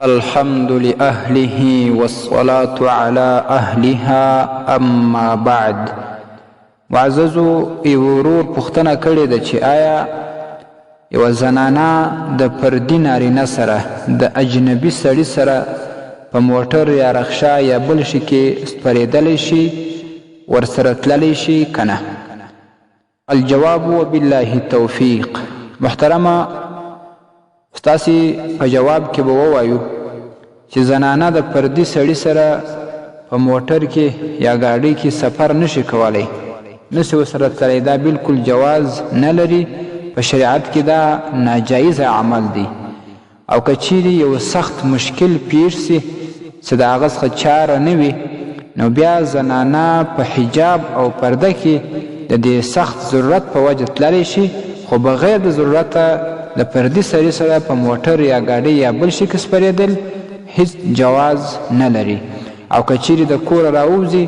الحمد لأهله والصلاة على أهلها أما بعد. معززو ورور پختنه کړې ده چې آیا یوه زنانه د پردي نارینه سره د اجنبي سړي سره په موټر یا رخشا یا بل شي کې سپرېدلی شي، ورسره تللی شي که نه؟ الجواب وبالله التوفیق. محترمه، ستاسې په جواب کې به ووایو چې زنانه د پردي سړي سره په موټر کې یا ګاډۍ کې سفر نشي کولی، نسي ورسره تللی. دا بلکل جواز نه لري، په شریعت کې دا ناجایز عمل دی. او که چیرې یو سخت مشکل پیښ سي چې د هغه څخه چاره نه وي، نو بیا زنانه په حجاب او پرده کې د دې سخت ضرورت په وجه تللی شي، خو بغیر د ضرورته د پردي سړي سره په موټر یا ګاډۍ یا بل شي کې سپرېدل هیڅ جواز نه لري. او که چیرې د کوره راوځي،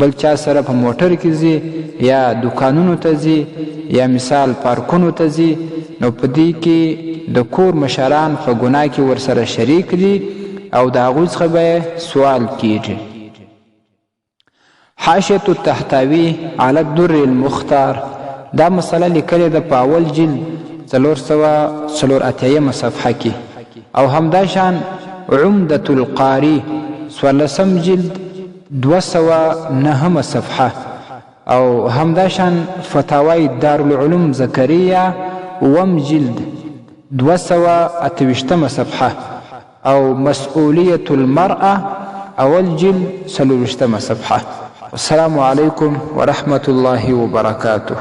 بل چا سره په موټر کې ځي یا دکانونو ته ځي یا مثال پارکونو ته ځي، نو په دې کې د کور مشران په ګناه کې ورسره شریک دي او د هغوی څخه به سوال کیږي. حاشیة التحتوی علی الدر المختار، دا مسله لیکلې ده په اول جلد 484 صفحه کې، او همداشان عمدة القاری 14 جلد 209 صفحه، او همداشان فتاوی دارالعلوم زکریا 1 جلد 228 صفحه، او مسؤولیة المرأة اول جلد 40 صفحه. السلام علیکم ورحمة الله وبرکاته.